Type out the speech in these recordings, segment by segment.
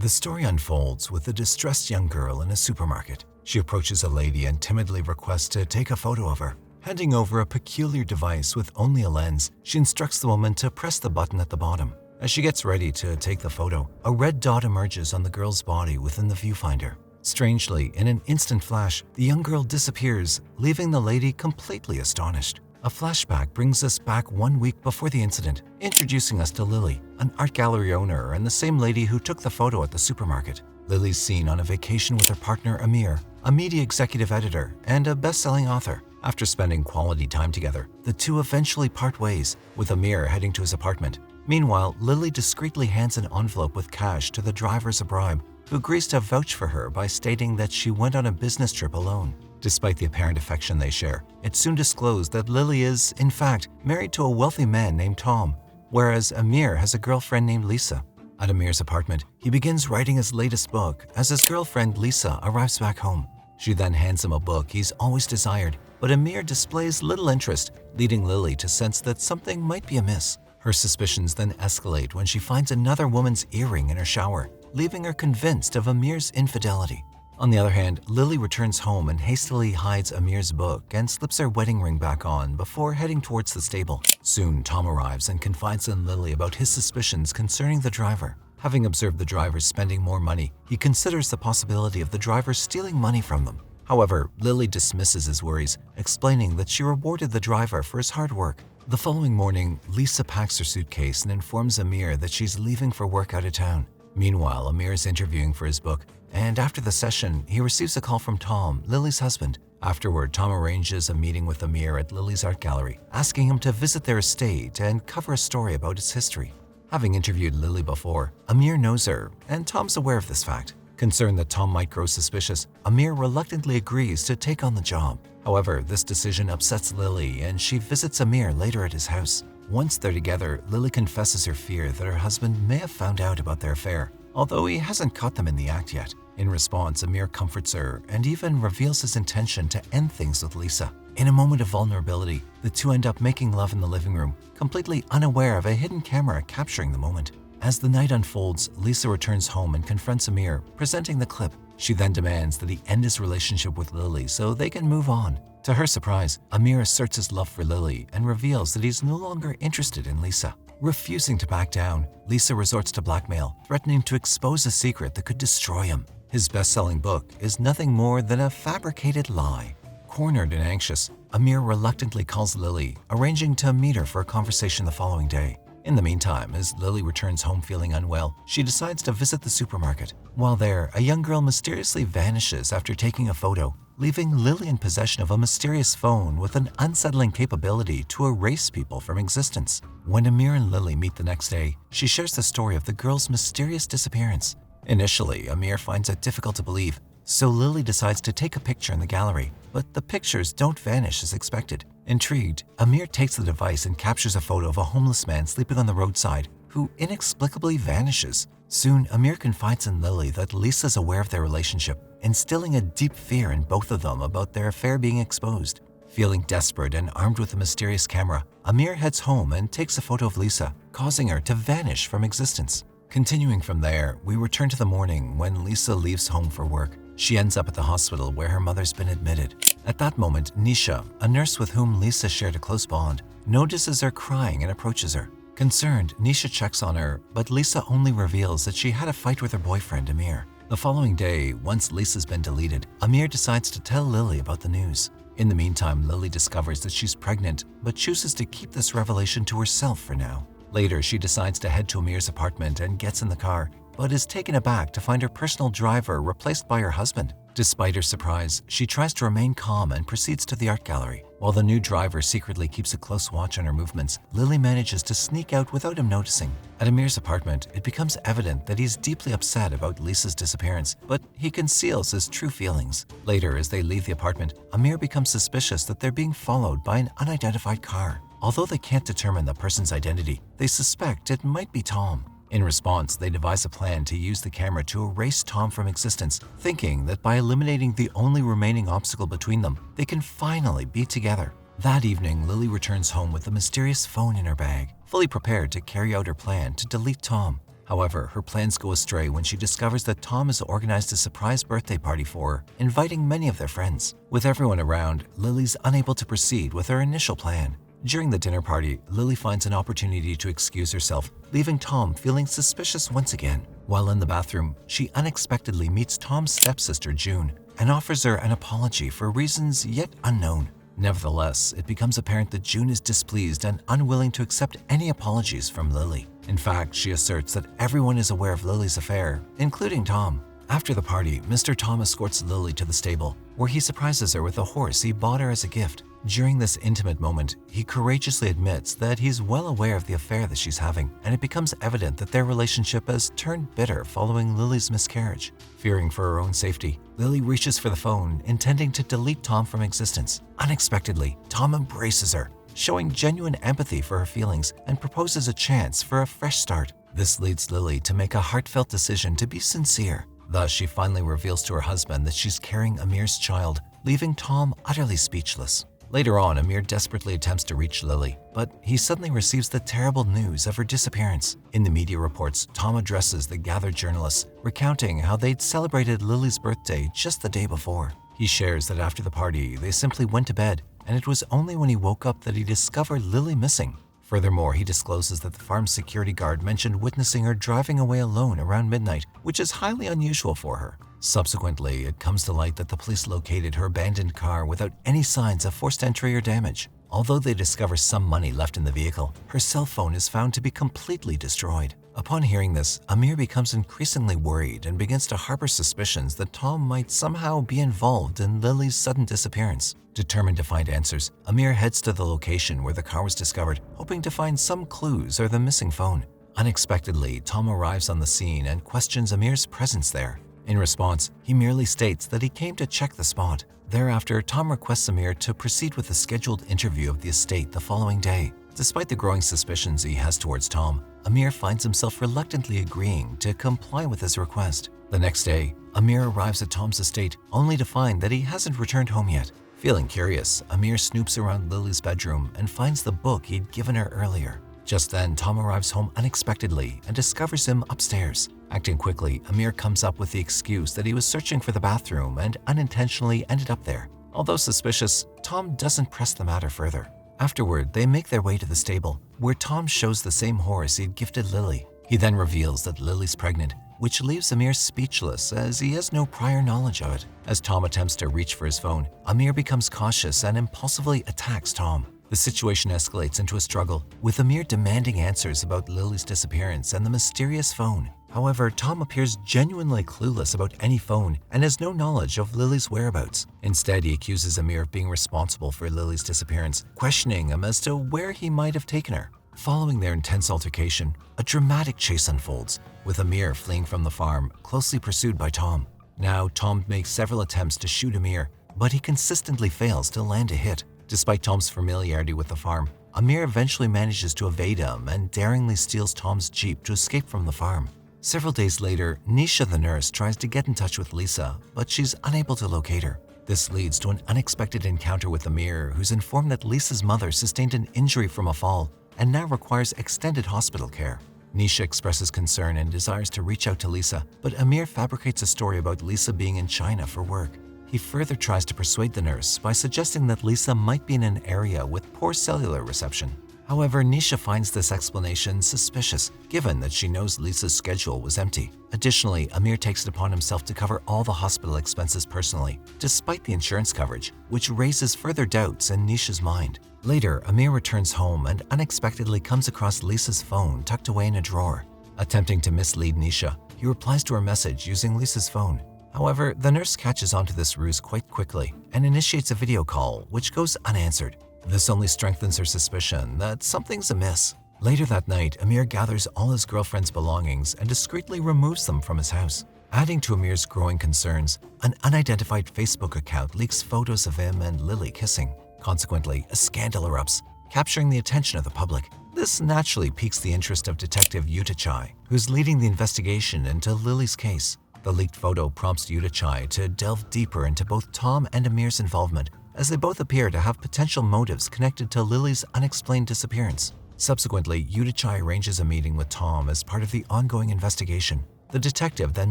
The story unfolds with a distressed young girl in a supermarket. She approaches a lady and timidly requests to take a photo of her. Handing over a peculiar device with only a lens, she instructs the woman to press the button at the bottom. As she gets ready to take the photo, a red dot emerges on the girl's body within the viewfinder. Strangely, in an instant flash, the young girl disappears, leaving the lady completely astonished. A flashback brings us back 1 week before the incident, introducing us to Lily, an art gallery owner and the same lady who took the photo at the supermarket. Lily's seen on a vacation with her partner Amir, a media executive editor and a best-selling author. After spending quality time together, the two eventually part ways, with Amir heading to his apartment. Meanwhile, Lily discreetly hands an envelope with cash to the driver as a bribe, who agrees to vouch for her by stating that she went on a business trip alone. Despite the apparent affection they share, it's soon disclosed that Lily is, in fact, married to a wealthy man named Tom, whereas Amir has a girlfriend named Lisa. At Amir's apartment, he begins writing his latest book as his girlfriend Lisa arrives back home. She then hands him a book he's always desired, but Amir displays little interest, leading Lily to sense that something might be amiss. Her suspicions then escalate when she finds another woman's earring in her shower, leaving her convinced of Amir's infidelity. On the other hand, Lily returns home and hastily hides Amir's book and slips her wedding ring back on before heading towards the stable. Soon, Tom arrives and confides in Lily about his suspicions concerning the driver. Having observed the driver spending more money, he considers the possibility of the driver stealing money from them. However, Lily dismisses his worries, explaining that she rewarded the driver for his hard work. The following morning, Lisa packs her suitcase and informs Amir that she's leaving for work out of town. Meanwhile, Amir is interviewing for his book, and after the session, he receives a call from Tom, Lily's husband. Afterward, Tom arranges a meeting with Amir at Lily's art gallery, asking him to visit their estate and cover a story about its history. Having interviewed Lily before, Amir knows her, and Tom's aware of this fact. Concerned that Tom might grow suspicious, Amir reluctantly agrees to take on the job. However, this decision upsets Lily, and she visits Amir later at his house. Once they're together, Lily confesses her fear that her husband may have found out about their affair, although he hasn't caught them in the act yet. In response, Amir comforts her and even reveals his intention to end things with Lisa. In a moment of vulnerability, the two end up making love in the living room, completely unaware of a hidden camera capturing the moment. As the night unfolds, Lisa returns home and confronts Amir, presenting the clip. She then demands that he end his relationship with Lily so they can move on. To her surprise, Amir asserts his love for Lily and reveals that he's no longer interested in Lisa. Refusing to back down, Lisa resorts to blackmail, threatening to expose a secret that could destroy him. His best-selling book is nothing more than a fabricated lie. Cornered and anxious, Amir reluctantly calls Lily, arranging to meet her for a conversation the following day. In the meantime, as Lily returns home feeling unwell, she decides to visit the supermarket. While there, a young girl mysteriously vanishes after taking a photo, leaving Lily in possession of a mysterious phone with an unsettling capability to erase people from existence. When Amir and Lily meet the next day, she shares the story of the girl's mysterious disappearance. Initially, Amir finds it difficult to believe, so Lily decides to take a picture in the gallery, but the pictures don't vanish as expected. Intrigued, Amir takes the device and captures a photo of a homeless man sleeping on the roadside, who inexplicably vanishes. Soon, Amir confides in Lily that Lisa's aware of their relationship, instilling a deep fear in both of them about their affair being exposed. Feeling desperate and armed with a mysterious camera, Amir heads home and takes a photo of Lisa, causing her to vanish from existence. Continuing from there, we return to the morning when Lisa leaves home for work. She ends up at the hospital where her mother's been admitted. At that moment, Nisha, a nurse with whom Lisa shared a close bond, notices her crying and approaches her. Concerned, Nisha checks on her, but Lisa only reveals that she had a fight with her boyfriend, Amir. The following day, once Lisa's been deleted, Amir decides to tell Lily about the news. In the meantime, Lily discovers that she's pregnant, but chooses to keep this revelation to herself for now. Later, she decides to head to Amir's apartment and gets in the car, but is taken aback to find her personal driver replaced by her husband. Despite her surprise, she tries to remain calm and proceeds to the art gallery. While the new driver secretly keeps a close watch on her movements, Lily manages to sneak out without him noticing. At Amir's apartment, it becomes evident that he's deeply upset about Lisa's disappearance, but he conceals his true feelings. Later, as they leave the apartment, Amir becomes suspicious that they're being followed by an unidentified car. Although they can't determine the person's identity, they suspect it might be Tom. In response, they devise a plan to use the camera to erase Tom from existence, thinking that by eliminating the only remaining obstacle between them, they can finally be together. That evening, Lily returns home with a mysterious phone in her bag, fully prepared to carry out her plan to delete Tom. However, her plans go astray when she discovers that Tom has organized a surprise birthday party for her, inviting many of their friends. With everyone around, Lily's unable to proceed with her initial plan. During the dinner party, Lily finds an opportunity to excuse herself, leaving Tom feeling suspicious once again. While in the bathroom, she unexpectedly meets Tom's stepsister, June, and offers her an apology for reasons yet unknown. Nevertheless, it becomes apparent that June is displeased and unwilling to accept any apologies from Lily. In fact, she asserts that everyone is aware of Lily's affair, including Tom. After the party, Mr. Tom escorts Lily to the stable, where he surprises her with a horse he bought her as a gift. During this intimate moment, he courageously admits that he's well aware of the affair that she's having, and it becomes evident that their relationship has turned bitter following Lily's miscarriage. Fearing for her own safety, Lily reaches for the phone, intending to delete Tom from existence. Unexpectedly, Tom embraces her, showing genuine empathy for her feelings and proposes a chance for a fresh start. This leads Lily to make a heartfelt decision to be sincere. Thus, she finally reveals to her husband that she's carrying Amir's child, leaving Tom utterly speechless. Later on, Amir desperately attempts to reach Lily, but he suddenly receives the terrible news of her disappearance. In the media reports, Tom addresses the gathered journalists, recounting how they'd celebrated Lily's birthday just the day before. He shares that after the party, they simply went to bed, and it was only when he woke up that he discovered Lily missing. Furthermore, he discloses that the farm's security guard mentioned witnessing her driving away alone around midnight, which is highly unusual for her. Subsequently, it comes to light that the police located her abandoned car without any signs of forced entry or damage. Although they discover some money left in the vehicle, her cell phone is found to be completely destroyed. Upon hearing this, Amir becomes increasingly worried and begins to harbor suspicions that Tom might somehow be involved in Lily's sudden disappearance. Determined to find answers, Amir heads to the location where the car was discovered, hoping to find some clues or the missing phone. Unexpectedly, Tom arrives on the scene and questions Amir's presence there. In response, he merely states that he came to check the spot. Thereafter, Tom requests Amir to proceed with the scheduled interview of the estate the following day. Despite the growing suspicions he has towards Tom, Amir finds himself reluctantly agreeing to comply with his request. The next day, Amir arrives at Tom's estate only to find that he hasn't returned home yet. Feeling curious, Amir snoops around Lily's bedroom and finds the book he'd given her earlier. Just then, Tom arrives home unexpectedly and discovers him upstairs. Acting quickly, Amir comes up with the excuse that he was searching for the bathroom and unintentionally ended up there. Although suspicious, Tom doesn't press the matter further. Afterward, they make their way to the stable, where Tom shows the same horse he'd gifted Lily. He then reveals that Lily's pregnant, which leaves Amir speechless as he has no prior knowledge of it. As Tom attempts to reach for his phone, Amir becomes cautious and impulsively attacks Tom. The situation escalates into a struggle, with Amir demanding answers about Lily's disappearance and the mysterious phone. However, Tom appears genuinely clueless about any phone and has no knowledge of Lily's whereabouts. Instead, he accuses Amir of being responsible for Lily's disappearance, questioning him as to where he might have taken her. Following their intense altercation, a dramatic chase unfolds, with Amir fleeing from the farm, closely pursued by Tom. Now, Tom makes several attempts to shoot Amir, but he consistently fails to land a hit. Despite Tom's familiarity with the farm, Amir eventually manages to evade him and daringly steals Tom's Jeep to escape from the farm. Several days later, Nisha the nurse tries to get in touch with Lisa, but she's unable to locate her. This leads to an unexpected encounter with Amir, who's informed that Lisa's mother sustained an injury from a fall and now requires extended hospital care. Nisha expresses concern and desires to reach out to Lisa, but Amir fabricates a story about Lisa being in China for work. He further tries to persuade the nurse by suggesting that Lisa might be in an area with poor cellular reception. However, Nisha finds this explanation suspicious, given that she knows Lisa's schedule was empty. Additionally, Amir takes it upon himself to cover all the hospital expenses personally, despite the insurance coverage, which raises further doubts in Nisha's mind. Later, Amir returns home and unexpectedly comes across Lisa's phone tucked away in a drawer. Attempting to mislead Nisha, he replies to her message using Lisa's phone. However, the nurse catches onto this ruse quite quickly and initiates a video call, which goes unanswered. This only strengthens her suspicion that something's amiss. Later that night, Amir gathers all his girlfriend's belongings and discreetly removes them from his house. Adding to Amir's growing concerns, an unidentified Facebook account leaks photos of him and Lily kissing. Consequently, a scandal erupts, capturing the attention of the public. This naturally piques the interest of Detective Yuta Chai, who's leading the investigation into Lily's case. The leaked photo prompts Yuta Chai to delve deeper into both Tom and Amir's involvement, as they both appear to have potential motives connected to Lily's unexplained disappearance. Subsequently, Yudichai arranges a meeting with Tom as part of the ongoing investigation. The detective then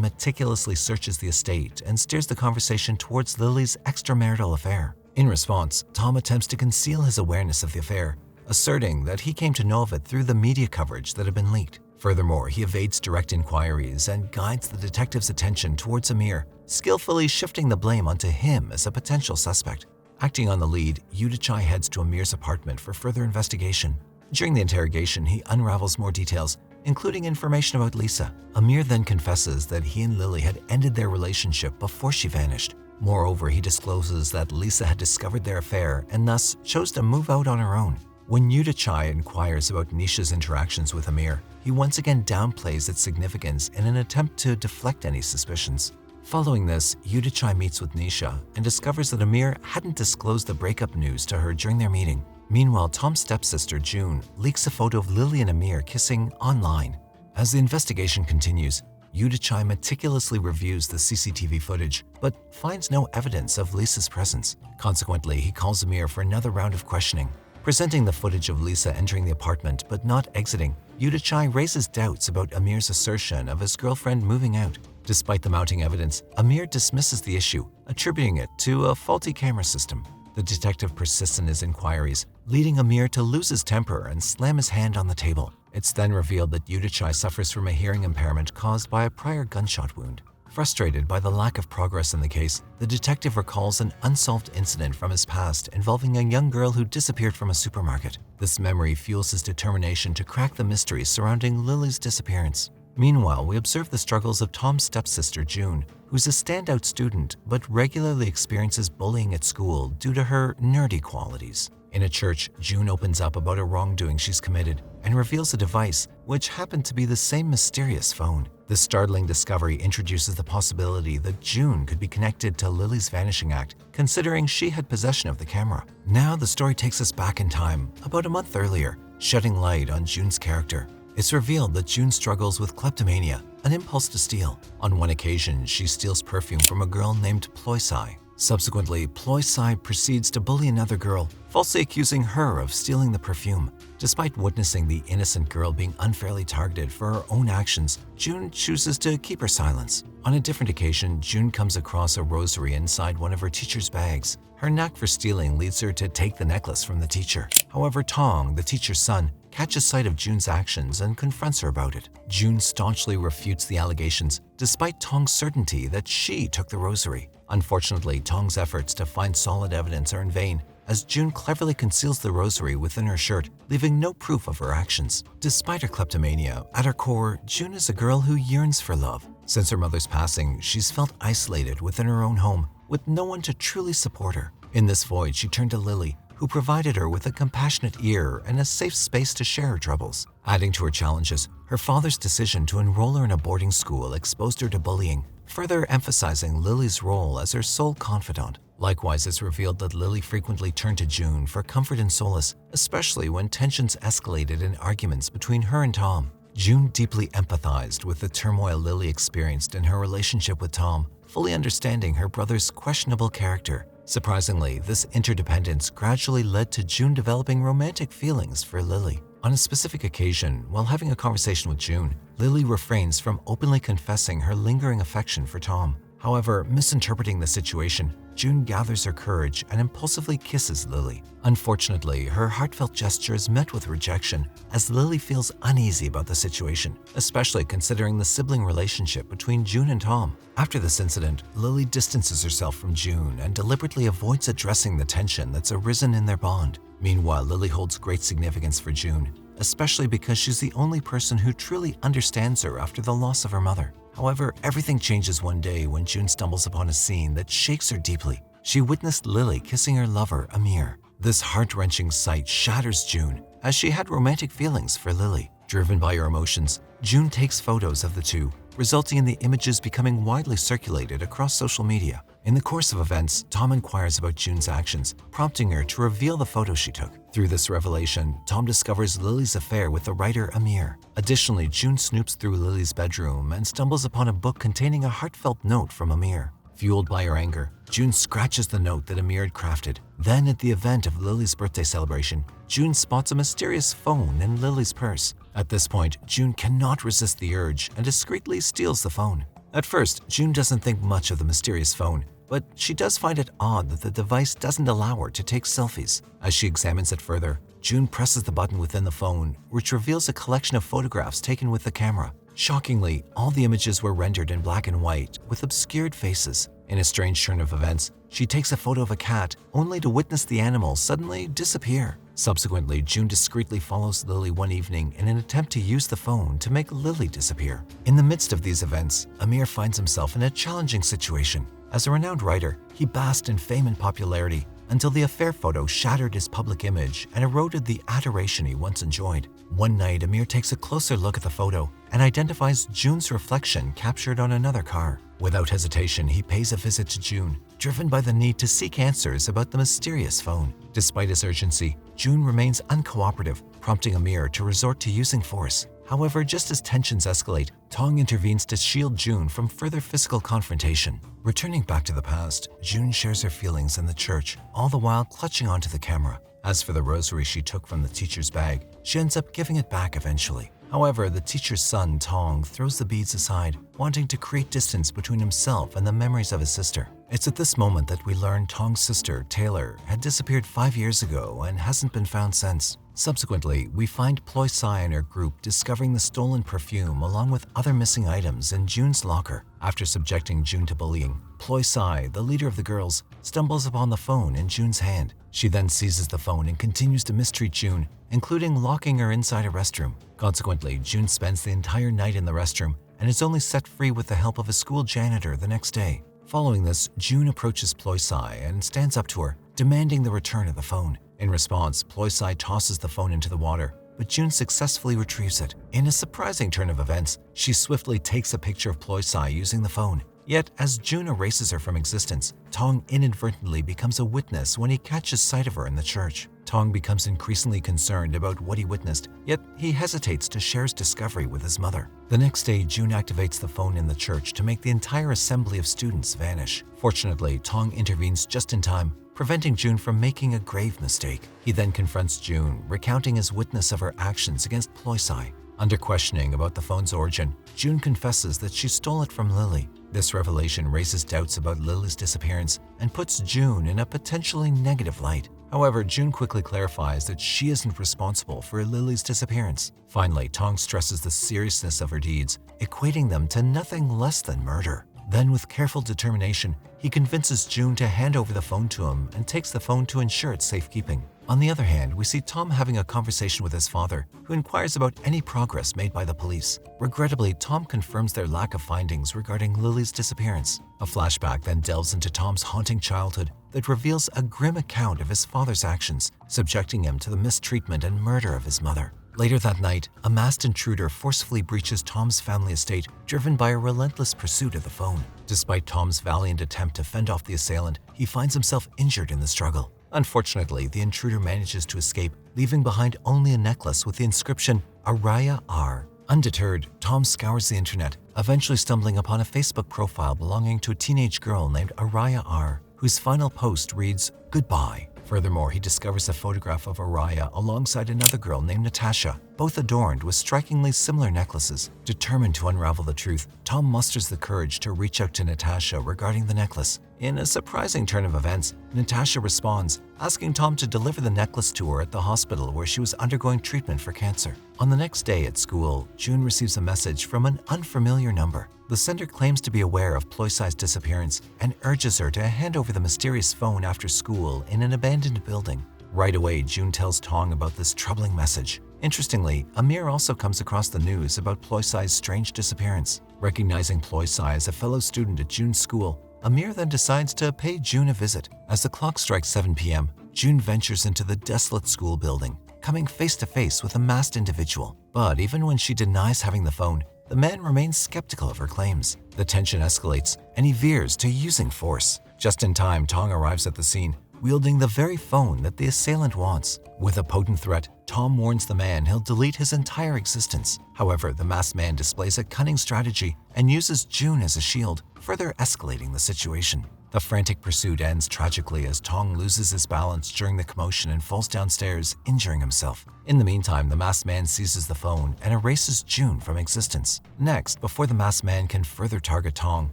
meticulously searches the estate and steers the conversation towards Lily's extramarital affair. In response, Tom attempts to conceal his awareness of the affair, asserting that he came to know of it through the media coverage that had been leaked. Furthermore, he evades direct inquiries and guides the detective's attention towards Amir, skillfully shifting the blame onto him as a potential suspect. Acting on the lead, Yudichai heads to Amir's apartment for further investigation. During the interrogation, he unravels more details, including information about Lisa. Amir then confesses that he and Lily had ended their relationship before she vanished. Moreover, he discloses that Lisa had discovered their affair and thus chose to move out on her own. When Yudichai inquires about Nisha's interactions with Amir, he once again downplays its significance in an attempt to deflect any suspicions. Following this, Yudichai meets with Nisha and discovers that Amir hadn't disclosed the breakup news to her during their meeting. Meanwhile, Tom's stepsister, June, leaks a photo of Lily and Amir kissing online. As the investigation continues, Yudichai meticulously reviews the CCTV footage, but finds no evidence of Lisa's presence. Consequently, he calls Amir for another round of questioning. Presenting the footage of Lisa entering the apartment but not exiting, Yudichai raises doubts about Amir's assertion of his girlfriend moving out. Despite the mounting evidence, Amir dismisses the issue, attributing it to a faulty camera system. The detective persists in his inquiries, leading Amir to lose his temper and slam his hand on the table. It's then revealed that Yudichai suffers from a hearing impairment caused by a prior gunshot wound. Frustrated by the lack of progress in the case, the detective recalls an unsolved incident from his past involving a young girl who disappeared from a supermarket. This memory fuels his determination to crack the mystery surrounding Lily's disappearance. Meanwhile, we observe the struggles of Tom's stepsister, June, who's a standout student but regularly experiences bullying at school due to her nerdy qualities. In a church, June opens up about a wrongdoing she's committed and reveals a device which happened to be the same mysterious phone. This startling discovery introduces the possibility that June could be connected to Lily's vanishing act, considering she had possession of the camera. Now the story takes us back in time, about a month earlier, shedding light on June's character. It's revealed that June struggles with kleptomania, an impulse to steal. On one occasion, she steals perfume from a girl named Ploysai. Subsequently, Ploysai proceeds to bully another girl, falsely accusing her of stealing the perfume. Despite witnessing the innocent girl being unfairly targeted for her own actions, June chooses to keep her silence. On a different occasion, June comes across a rosary inside one of her teacher's bags. Her knack for stealing leads her to take the necklace from the teacher. However, Tong, the teacher's son, catches sight of June's actions and confronts her about it. June staunchly refutes the allegations, despite Tong's certainty that she took the rosary. Unfortunately, Tong's efforts to find solid evidence are in vain, as June cleverly conceals the rosary within her shirt, leaving no proof of her actions. Despite her kleptomania, at her core, June is a girl who yearns for love. Since her mother's passing, she's felt isolated within her own home, with no one to truly support her. In this void, she turned to Lily, who provided her with a compassionate ear and a safe space to share her troubles. Adding to her challenges, her father's decision to enroll her in a boarding school exposed her to bullying, further emphasizing Lily's role as her sole confidant. Likewise, it's revealed that Lily frequently turned to June for comfort and solace, especially when tensions escalated in arguments between her and Tom. June deeply empathized with the turmoil Lily experienced in her relationship with Tom, fully understanding her brother's questionable character. Surprisingly, this interdependence gradually led to June developing romantic feelings for Lily. On a specific occasion, while having a conversation with June, Lily refrains from openly confessing her lingering affection for Tom. However, misinterpreting the situation, June gathers her courage and impulsively kisses Lily. Unfortunately, her heartfelt gesture is met with rejection, as Lily feels uneasy about the situation, especially considering the sibling relationship between June and Tom. After this incident, Lily distances herself from June and deliberately avoids addressing the tension that's arisen in their bond. Meanwhile, Lily holds great significance for June, especially because she's the only person who truly understands her after the loss of her mother. However, everything changes one day when June stumbles upon a scene that shakes her deeply. She witnessed Lily kissing her lover, Amir. This heart-wrenching sight shatters June, as she had romantic feelings for Lily. Driven by her emotions, June takes photos of the two, resulting in the images becoming widely circulated across social media. In the course of events, Tom inquires about June's actions, prompting her to reveal the photo she took. Through this revelation, Tom discovers Lily's affair with the writer Amir. Additionally, June snoops through Lily's bedroom and stumbles upon a book containing a heartfelt note from Amir. Fueled by her anger, June scratches the note that Amir had crafted. Then, at the event of Lily's birthday celebration, June spots a mysterious phone in Lily's purse. At this point, June cannot resist the urge and discreetly steals the phone. At first, June doesn't think much of the mysterious phone, but she does find it odd that the device doesn't allow her to take selfies. As she examines it further, June presses the button within the phone, which reveals a collection of photographs taken with the camera. Shockingly, all the images were rendered in black and white with obscured faces. In a strange turn of events, she takes a photo of a cat only to witness the animal suddenly disappear. Subsequently, June discreetly follows Lily one evening in an attempt to use the phone to make Lily disappear. In the midst of these events, Amir finds himself in a challenging situation. As a renowned writer, he basked in fame and popularity until the affair photo shattered his public image and eroded the adoration he once enjoyed. One night, Amir takes a closer look at the photo and identifies June's reflection captured on another car. Without hesitation, he pays a visit to June, driven by the need to seek answers about the mysterious phone. Despite his urgency, June remains uncooperative, prompting Amir to resort to using force. However, just as tensions escalate, Tong intervenes to shield June from further physical confrontation. Returning back to the past, June shares her feelings in the church, all the while clutching onto the camera. As for the rosary she took from the teacher's bag, she ends up giving it back eventually. However, the teacher's son, Tong, throws the beads aside, wanting to create distance between himself and the memories of his sister. It's at this moment that we learn Tong's sister, Taylor, had disappeared 5 years ago and hasn't been found since. Subsequently, we find Ploy Sai and her group discovering the stolen perfume along with other missing items in June's locker. After subjecting June to bullying, Ploy Sai, the leader of the girls, stumbles upon the phone in June's hand. She then seizes the phone and continues to mistreat June, including locking her inside a restroom. Consequently, June spends the entire night in the restroom and is only set free with the help of a school janitor the next day. Following this, June approaches Ploy Sai and stands up to her, demanding the return of the phone. In response, Ploy Sai tosses the phone into the water, but June successfully retrieves it. In a surprising turn of events, she swiftly takes a picture of Ploy Sai using the phone. Yet, as June erases her from existence, Tong inadvertently becomes a witness when he catches sight of her in the church. Tong becomes increasingly concerned about what he witnessed, yet he hesitates to share his discovery with his mother. The next day, June activates the phone in the church to make the entire assembly of students vanish. Fortunately, Tong intervenes just in time, preventing June from making a grave mistake. He then confronts June, recounting his witness of her actions against Ploy Sai. Under questioning about the phone's origin, June confesses that she stole it from Lily. This revelation raises doubts about Lily's disappearance and puts June in a potentially negative light. However, June quickly clarifies that she isn't responsible for Lily's disappearance. Finally, Tong stresses the seriousness of her deeds, equating them to nothing less than murder. Then, with careful determination, he convinces June to hand over the phone to him and takes the phone to ensure its safekeeping. On the other hand, we see Tom having a conversation with his father, who inquires about any progress made by the police. Regrettably, Tom confirms their lack of findings regarding Lily's disappearance. A flashback then delves into Tom's haunting childhood that reveals a grim account of his father's actions, subjecting him to the mistreatment and murder of his mother. Later that night, a masked intruder forcefully breaches Tom's family estate, driven by a relentless pursuit of the phone. Despite Tom's valiant attempt to fend off the assailant, he finds himself injured in the struggle. Unfortunately, the intruder manages to escape, leaving behind only a necklace with the inscription Araya R. Undeterred, Tom scours the internet, eventually stumbling upon a Facebook profile belonging to a teenage girl named Araya R, whose final post reads, "Goodbye." Furthermore, he discovers a photograph of Araya alongside another girl named Natasha, both adorned with strikingly similar necklaces. Determined to unravel the truth, Tom musters the courage to reach out to Natasha regarding the necklace. In a surprising turn of events, Natasha responds, asking Tom to deliver the necklace to her at the hospital where she was undergoing treatment for cancer. On the next day at school, June receives a message from an unfamiliar number. The sender claims to be aware of Ploy Sai's disappearance and urges her to hand over the mysterious phone after school in an abandoned building. Right away, June tells Tong about this troubling message. Interestingly, Amir also comes across the news about Ploy Sai's strange disappearance. Recognizing Ploy Sai as a fellow student at June's school, Amir then decides to pay June a visit. As the clock strikes 7 p.m., June ventures into the desolate school building, coming face to face with a masked individual. But even when she denies having the phone, the man remains skeptical of her claims. The tension escalates, and he veers to using force. Just in time, Tong arrives at the scene, wielding the very phone that the assailant wants. With a potent threat, Tom warns the man he'll delete his entire existence. However, the masked man displays a cunning strategy and uses June as a shield, further escalating the situation. The frantic pursuit ends tragically as Tong loses his balance during the commotion and falls downstairs, injuring himself. In the meantime, the masked man seizes the phone and erases June from existence. Next, before the masked man can further target Tong,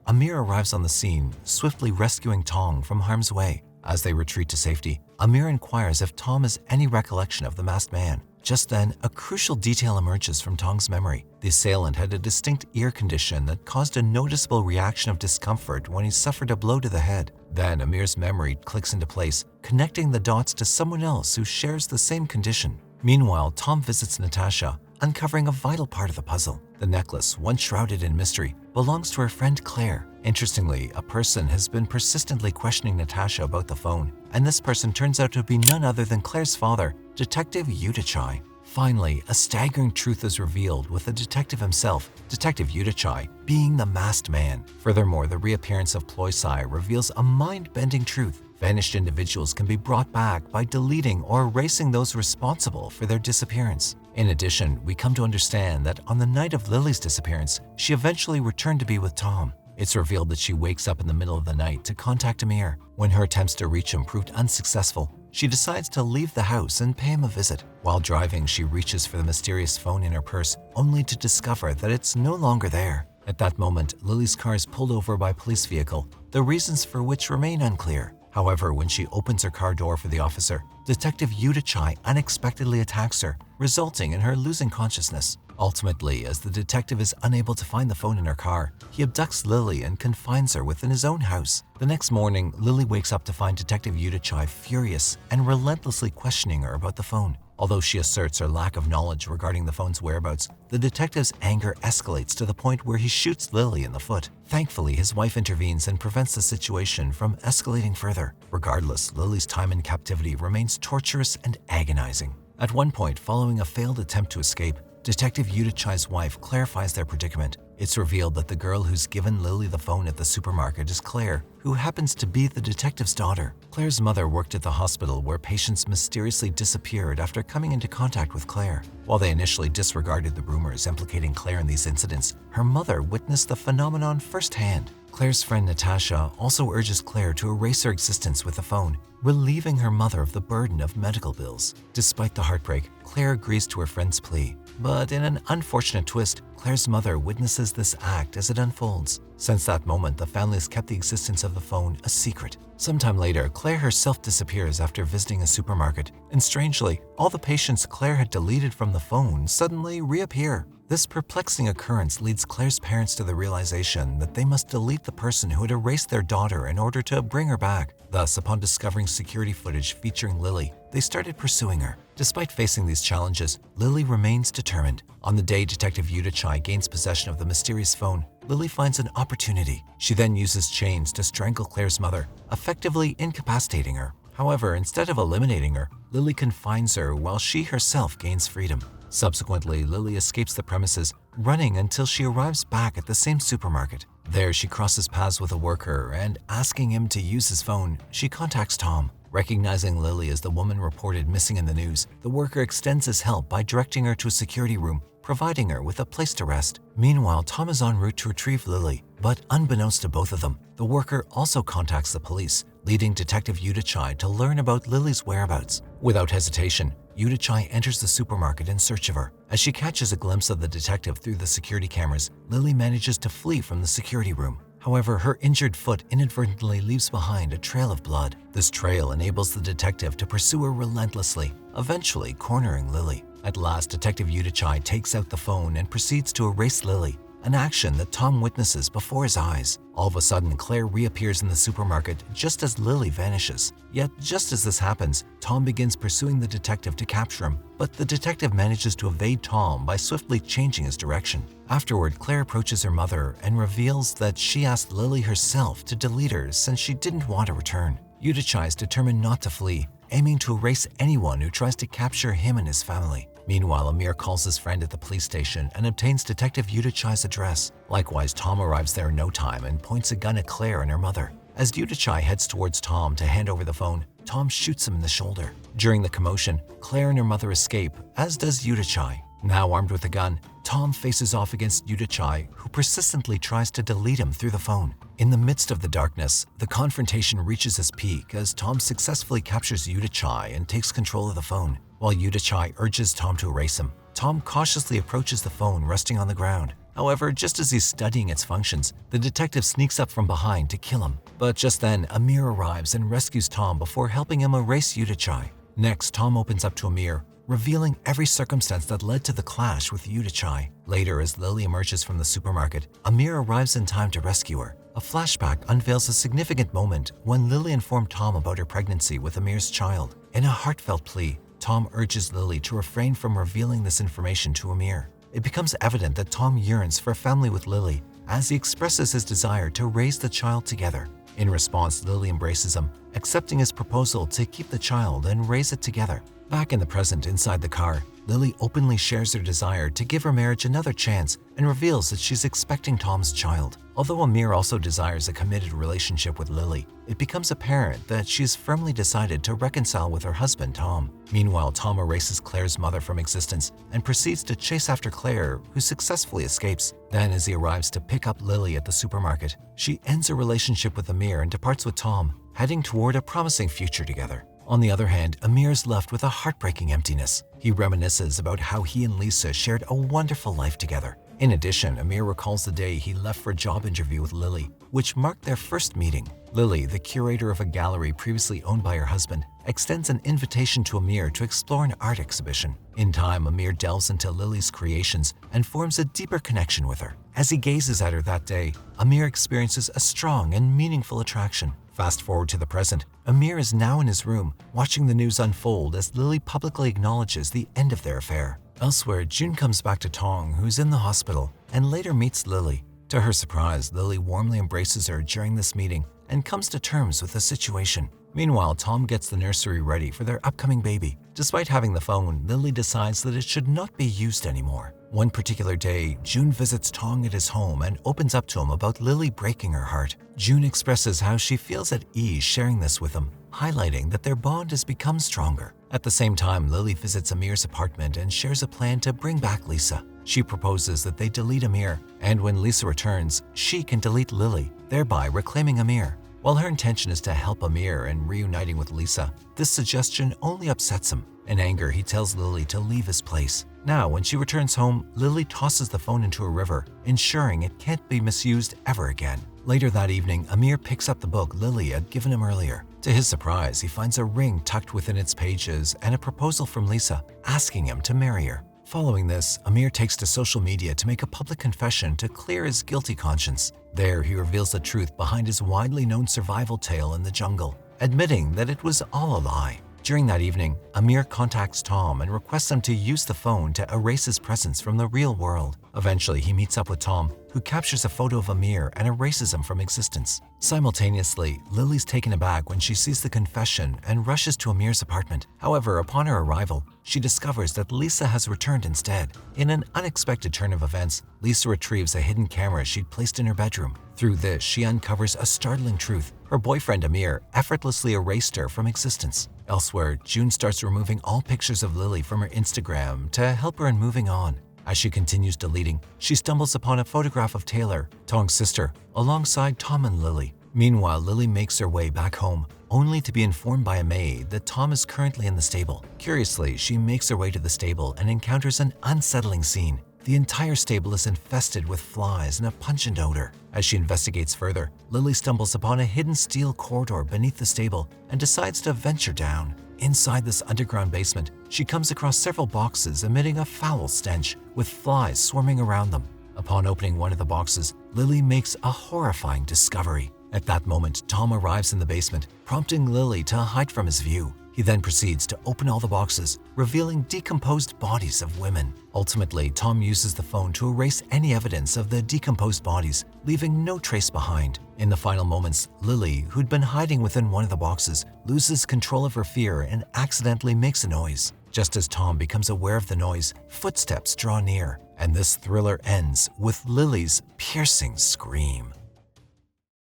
Amir arrives on the scene, swiftly rescuing Tong from harm's way. As they retreat to safety, Amir inquires if Tom has any recollection of the masked man. Just then, a crucial detail emerges from Tong's memory. The assailant had a distinct ear condition that caused a noticeable reaction of discomfort when he suffered a blow to the head. Then Amir's memory clicks into place, connecting the dots to someone else who shares the same condition. Meanwhile, Tom visits Natasha, uncovering a vital part of the puzzle. The necklace, once shrouded in mystery, belongs to her friend Claire. Interestingly, a person has been persistently questioning Natasha about the phone, and this person turns out to be none other than Claire's father, Detective Yudichai. Finally, a staggering truth is revealed with the detective himself, Detective Yudichai, being the masked man. Furthermore, the reappearance of Ploisai reveals a mind-bending truth. Vanished individuals can be brought back by deleting or erasing those responsible for their disappearance. In addition, we come to understand that on the night of Lily's disappearance, she eventually returned to be with Tom. It's revealed that she wakes up in the middle of the night to contact Amir. When her attempts to reach him proved unsuccessful, she decides to leave the house and pay him a visit. While driving, she reaches for the mysterious phone in her purse, only to discover that it's no longer there. At that moment, Lily's car is pulled over by a police vehicle, the reasons for which remain unclear. However, when she opens her car door for the officer, Detective Yudichai unexpectedly attacks her, resulting in her losing consciousness. Ultimately, as the detective is unable to find the phone in her car, he abducts Lily and confines her within his own house. The next morning, Lily wakes up to find Detective Yudichai furious and relentlessly questioning her about the phone. Although she asserts her lack of knowledge regarding the phone's whereabouts, the detective's anger escalates to the point where he shoots Lily in the foot. Thankfully, his wife intervenes and prevents the situation from escalating further. Regardless, Lily's time in captivity remains torturous and agonizing. At one point, following a failed attempt to escape, Detective Yudichai's wife clarifies their predicament. It's revealed that the girl who's given Lily the phone at the supermarket is Claire, who happens to be the detective's daughter. Claire's mother worked at the hospital where patients mysteriously disappeared after coming into contact with Claire. While they initially disregarded the rumors implicating Claire in these incidents, her mother witnessed the phenomenon firsthand. Claire's friend Natasha also urges Claire to erase her existence with the phone, relieving her mother of the burden of medical bills. Despite the heartbreak, Claire agrees to her friend's plea. But in an unfortunate twist, Claire's mother witnesses this act as it unfolds. Since that moment, the family has kept the existence of the phone a secret. Sometime later, Claire herself disappears after visiting a supermarket, and strangely, all the patients Claire had deleted from the phone suddenly reappear. This perplexing occurrence leads Claire's parents to the realization that they must delete the person who had erased their daughter in order to bring her back. Thus, upon discovering security footage featuring Lily, they started pursuing her. Despite facing these challenges, Lily remains determined. On the day Detective Yudichai gains possession of the mysterious phone, Lily finds an opportunity. She then uses chains to strangle Claire's mother, effectively incapacitating her. However, instead of eliminating her, Lily confines her while she herself gains freedom. Subsequently, Lily escapes the premises, running until she arrives back at the same supermarket. There, she crosses paths with a worker and, asking him to use his phone, she contacts Tom. Recognizing Lily as the woman reported missing in the news, the worker extends his help by directing her to a security room, providing her with a place to rest. Meanwhile, Tom is en route to retrieve Lily, but unbeknownst to both of them, the worker also contacts the police, leading Detective Yudichai to learn about Lily's whereabouts. Without hesitation, Yudichai enters the supermarket in search of her. As she catches a glimpse of the detective through the security cameras, Lily manages to flee from the security room. However, her injured foot inadvertently leaves behind a trail of blood. This trail enables the detective to pursue her relentlessly, eventually cornering Lily. At last, Detective Yudichai takes out the phone and proceeds to erase Lily, an action that Tom witnesses before his eyes. All of a sudden, Claire reappears in the supermarket just as Lily vanishes. Yet, just as this happens, Tom begins pursuing the detective to capture him, but the detective manages to evade Tom by swiftly changing his direction. Afterward, Claire approaches her mother and reveals that she asked Lily herself to delete her since she didn't want to return. Yudichai is determined not to flee, aiming to erase anyone who tries to capture him and his family. Meanwhile, Amir calls his friend at the police station and obtains Detective Yudichai's address. Likewise, Tom arrives there in no time and points a gun at Claire and her mother. As Yudichai heads towards Tom to hand over the phone, Tom shoots him in the shoulder. During the commotion, Claire and her mother escape, as does Yudichai. Now armed with a gun, Tom faces off against Yudichai, who persistently tries to delete him through the phone. In the midst of the darkness, the confrontation reaches its peak as Tom successfully captures Yudichai and takes control of the phone. While Yudichai urges Tom to erase him, Tom cautiously approaches the phone resting on the ground. However, just as he's studying its functions, the detective sneaks up from behind to kill him. But just then, Amir arrives and rescues Tom before helping him erase Yudichai. Next, Tom opens up to Amir, revealing every circumstance that led to the clash with Yudichai. Later, as Lily emerges from the supermarket, Amir arrives in time to rescue her. A flashback unveils a significant moment when Lily informed Tom about her pregnancy with Amir's child. In a heartfelt plea, Tom urges Lily to refrain from revealing this information to Amir. It becomes evident that Tom yearns for a family with Lily as he expresses his desire to raise the child together. In response, Lily embraces him, accepting his proposal to keep the child and raise it together. Back in the present, inside the car, Lily openly shares her desire to give her marriage another chance and reveals that she's expecting Tom's child. Although Amir also desires a committed relationship with Lily, it becomes apparent that she's firmly decided to reconcile with her husband, Tom. Meanwhile, Tom erases Claire's mother from existence and proceeds to chase after Claire, who successfully escapes. Then, as he arrives to pick up Lily at the supermarket, she ends her relationship with Amir and departs with Tom, heading toward a promising future together. On the other hand, Amir is left with a heartbreaking emptiness. He reminisces about how he and Lisa shared a wonderful life together. In addition, Amir recalls the day he left for a job interview with Lily, which marked their first meeting. Lily, the curator of a gallery previously owned by her husband, extends an invitation to Amir to explore an art exhibition. In time, Amir delves into Lily's creations and forms a deeper connection with her. As he gazes at her that day, Amir experiences a strong and meaningful attraction. Fast forward to the present, Amir is now in his room, watching the news unfold as Lily publicly acknowledges the end of their affair. Elsewhere, June comes back to Tong, who's in the hospital, and later meets Lily. To her surprise, Lily warmly embraces her during this meeting and comes to terms with the situation. Meanwhile, Tom gets the nursery ready for their upcoming baby. Despite having the phone, Lily decides that it should not be used anymore. One particular day, June visits Tong at his home and opens up to him about Lily breaking her heart. June expresses how she feels at ease sharing this with him, highlighting that their bond has become stronger. At the same time, Lily visits Amir's apartment and shares a plan to bring back Lisa. She proposes that they delete Amir, and when Lisa returns, she can delete Lily, thereby reclaiming Amir. While her intention is to help Amir in reuniting with Lisa, this suggestion only upsets him. In anger, he tells Lily to leave his place. Now, when she returns home, Lily tosses the phone into a river, ensuring it can't be misused ever again. Later that evening, Amir picks up the book Lily had given him earlier. To his surprise, he finds a ring tucked within its pages and a proposal from Lisa, asking him to marry her. Following this, Amir takes to social media to make a public confession to clear his guilty conscience. There, he reveals the truth behind his widely known survival tale in the jungle, admitting that it was all a lie. During that evening, Amir contacts Tom and requests him to use the phone to erase his presence from the real world. Eventually, he meets up with Tom, who captures a photo of Amir and erases him from existence. Simultaneously, Lily's taken aback when she sees the confession and rushes to Amir's apartment. However, upon her arrival, she discovers that Lisa has returned instead. In an unexpected turn of events, Lisa retrieves a hidden camera she'd placed in her bedroom. Through this, she uncovers a startling truth. Her boyfriend Amir effortlessly erased her from existence. Elsewhere, June starts removing all pictures of Lily from her Instagram to help her in moving on. As she continues deleting, she stumbles upon a photograph of Taylor, Tong's sister, alongside Tom and Lily. Meanwhile, Lily makes her way back home, only to be informed by a maid that Tom is currently in the stable. Curiously, she makes her way to the stable and encounters an unsettling scene. The entire stable is infested with flies and a pungent odor. As she investigates further, Lily stumbles upon a hidden steel corridor beneath the stable and decides to venture down. Inside this underground basement, she comes across several boxes emitting a foul stench, with flies swarming around them. Upon opening one of the boxes, Lily makes a horrifying discovery. At that moment, Tom arrives in the basement, prompting Lily to hide from his view. He then proceeds to open all the boxes, revealing decomposed bodies of women. Ultimately, Tom uses the phone to erase any evidence of the decomposed bodies, leaving no trace behind. In the final moments, Lily, who'd been hiding within one of the boxes, loses control of her fear and accidentally makes a noise. Just as Tom becomes aware of the noise, footsteps draw near, and this thriller ends with Lily's piercing scream.